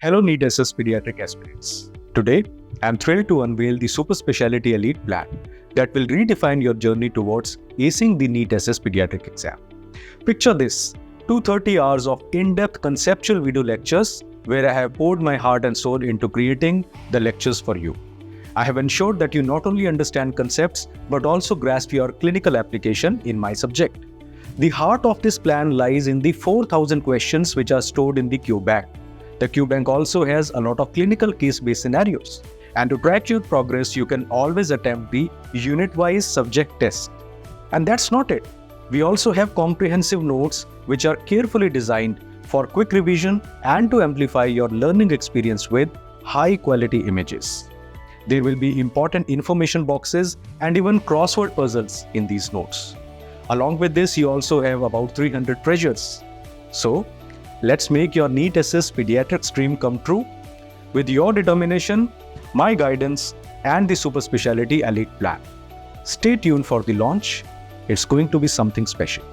Hello NEET SS Pediatric aspirants. Today, I'm thrilled to unveil the Super Speciality Elite plan that will redefine your journey towards acing the NEET SS Pediatric exam. Picture this, 230 hours of in-depth conceptual video lectures where I have poured my heart and soul into creating the lectures for you. I have ensured that you not only understand concepts but also grasp your clinical application in my subject. The heart of this plan lies in the 4,000 questions which are stored in the Q bank. The Q bank also has a lot of clinical case-based scenarios. And to track your progress, you can always attempt the unit-wise subject test. And that's not it. We also have comprehensive notes which are carefully designed for quick revision and to amplify your learning experience with high-quality images. There will be important information boxes and even crossword puzzles in these notes. Along with this, you also have about 300 treasures. So, let's make your NEET SS Pediatrics dream come true. With your determination, my guidance, and the Super Speciality Elite plan. Stay tuned for the launch. It's going to be something special.